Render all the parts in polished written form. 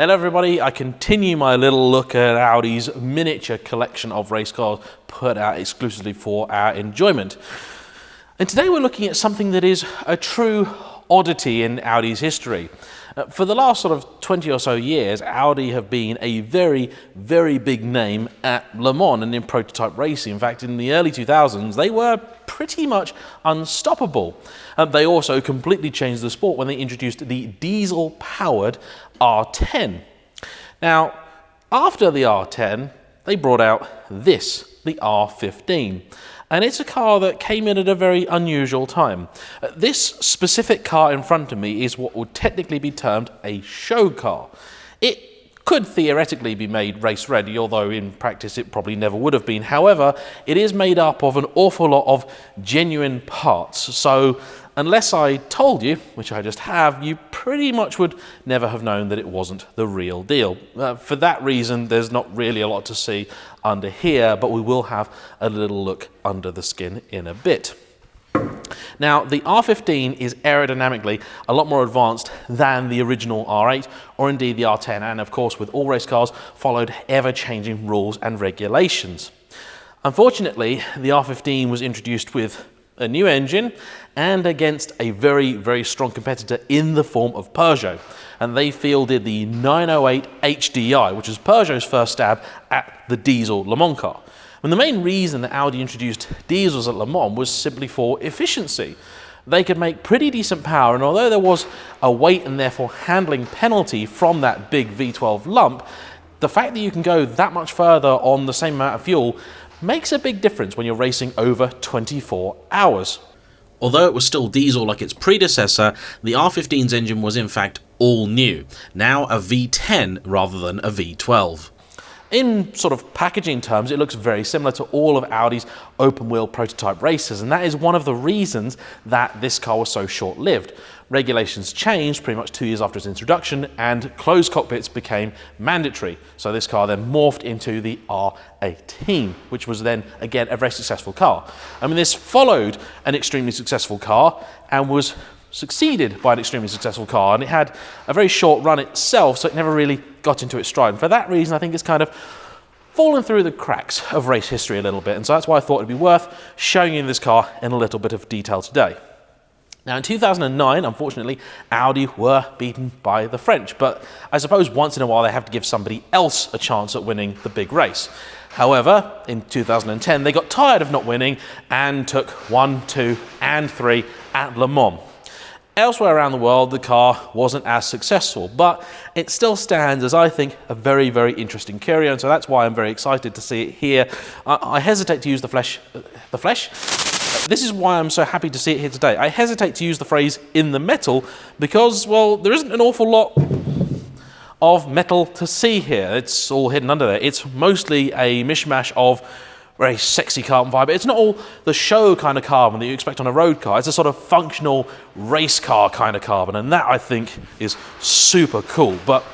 Hello everybody, I continue my little look at Audi's miniature collection of race cars put out exclusively for our enjoyment. And today we're looking at something that is a true oddity in Audi's history. For the last sort of 20 or so years, Audi have been a very, very big name at Le Mans and in prototype racing. In fact, in the early 2000s, they were pretty much unstoppable. They also completely changed the sport when they introduced the diesel-powered R10. Now, after the R10, they brought out this, the R15. And it's a car that came in at a very unusual time. This specific car in front of me is what would technically be termed a show car. It could theoretically be made race ready, although in practice it probably never would have been. However, it is made up of an awful lot of genuine parts. So unless I told you, which I just have, you pretty much would never have known that it wasn't the real deal. For that reason, there's not really a lot to see under here, but we will have a little look under the skin in a bit. Now, the R15 is aerodynamically a lot more advanced than the original R8 or indeed the R10, and of course with all race cars followed ever-changing rules and regulations. Unfortunately, the R15 was introduced with a new engine and against a very, very strong competitor in the form of Peugeot. And they fielded the 908 HDI, which was Peugeot's first stab at the diesel Le Mans car. And the main reason that Audi introduced diesels at Le Mans was simply for efficiency. They could make pretty decent power, and although there was a weight and therefore handling penalty from that big V12 lump, the fact that you can go that much further on the same amount of fuel makes a big difference when you're racing over 24 hours. Although it was still diesel like its predecessor, the R15's engine was in fact all new, now a V10 rather than a V12. In sort of packaging terms, it looks very similar to all of Audi's open-wheel prototype races, and that is one of the reasons that this car was so short-lived. Regulations changed pretty much 2 years after its introduction, and closed cockpits became mandatory. So this car then morphed into the R18, which was then, again, a very successful car. I mean, this followed an extremely successful car and was succeeded by an extremely successful car, and it had a very short run itself, so it never really got into its stride. And for that reason, I think it's kind of fallen through the cracks of race history a little bit, and so that's why I thought it'd be worth showing you this car in a little bit of detail today. Now, in 2009, unfortunately, Audi were beaten by the French, but I suppose once in a while they have to give somebody else a chance at winning the big race. However, in 2010, they got tired of not winning and took 1, 2, and 3 at Le Mans. Elsewhere around the world, the car wasn't as successful, but it still stands as, I think, a very, very interesting curio, and so that's why I'm very excited to see it here. I hesitate to use the flesh? This is why I'm so happy to see it here today. I hesitate to use the phrase "in the metal" because, well, there isn't an awful lot of metal to see here. It's all hidden under there. It's mostly a mishmash of very sexy carbon fibre. It's not all the show kind of carbon that you expect on a road car. It's a sort of functional race car kind of carbon, and that, I think, is super cool. But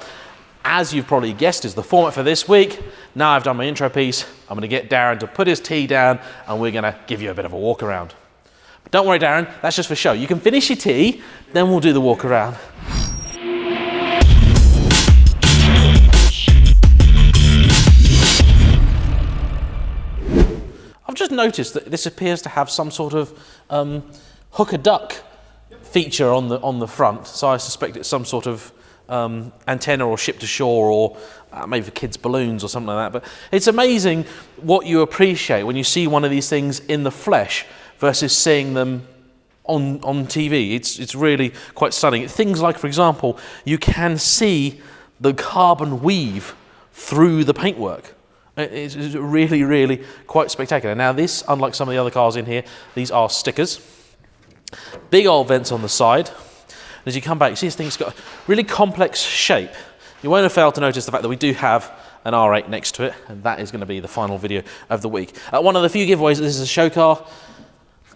as you've probably guessed, is the format for this week. Now I've done my intro piece, I'm going to get Darren to put his tea down, and we're going to give you a bit of a walk around. But don't worry, Darren, that's just for show. You can finish your tea, then we'll do the walk around. I've just noticed that this appears to have some sort of hook a duck feature on the front, so I suspect it's some sort of antenna or ship to shore, or maybe for kids' balloons or something like that. But it's amazing what you appreciate when you see one of these things in the flesh versus seeing them on TV. It's really quite stunning. Things like, for example, you can see the carbon weave through the paintwork. It's really, really quite spectacular. Now this, unlike some of the other cars in here, these are stickers. Big old vents on the side. As you come back, you see this thing's got a really complex shape. You won't have failed to notice the fact that we do have an R8 next to it, and that is going to be the final video of the week. One of the few giveaways, this is a show car,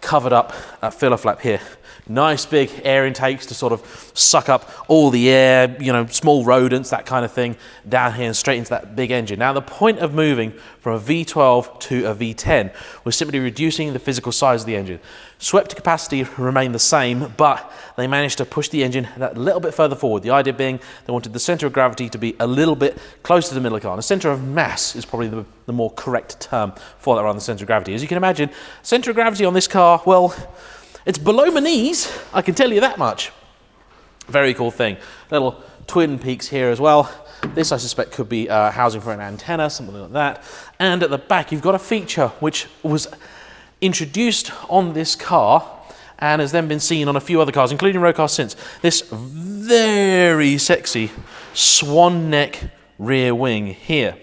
covered up filler flap here. Nice big air intakes to sort of suck up all the air, you know, small rodents, that kind of thing, down here and straight into that big engine. Now, the point of moving from a V12 to a V10 was simply reducing the physical size of the engine. Swept capacity remained the same, but they managed to push the engine a little bit further forward. The idea being they wanted the center of gravity to be a little bit closer to the middle of the car. And the center of mass is probably the more correct term for that, rather than the center of gravity. As you can imagine, center of gravity on this car, well, it's below my knees, I can tell you that much. Very cool thing. Little twin peaks here as well. This, I suspect, could be housing for an antenna, something like that. And at the back, you've got a feature which was introduced on this car and has then been seen on a few other cars, including road cars since. This very sexy swan neck rear wing here.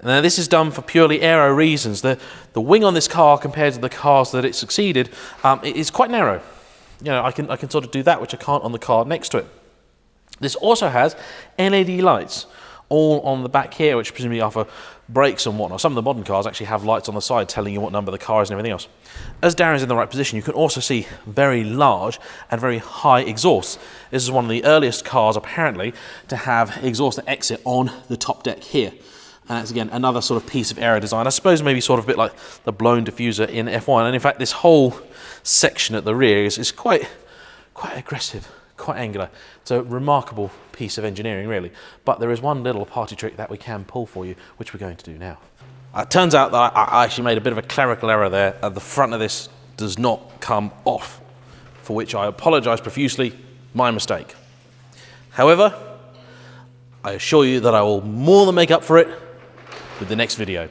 Now, this is done for purely aero reasons. The wing on this car, compared to the cars that it succeeded, it is quite narrow. You know, I can sort of do that, which I can't on the car next to it. This also has LED lights all on the back here, which presumably offer brakes and whatnot. Some of the modern cars actually have lights on the side telling you what number the car is and everything else. As Darren's in the right position, you can also see very large and very high exhausts. This is one of the earliest cars, apparently, to have exhaust that exit on the top deck here. And it's, again, another sort of piece of aero design. I suppose maybe sort of a bit like the blown diffuser in F1. And in fact, this whole section at the rear is quite aggressive, quite angular. It's a remarkable piece of engineering, really. But there is one little party trick that we can pull for you, which we're going to do now. It turns out that I actually made a bit of a clerical error there. The front of this does not come off, for which I apologise profusely. My mistake. However, I assure you that I will more than make up for it with the next video.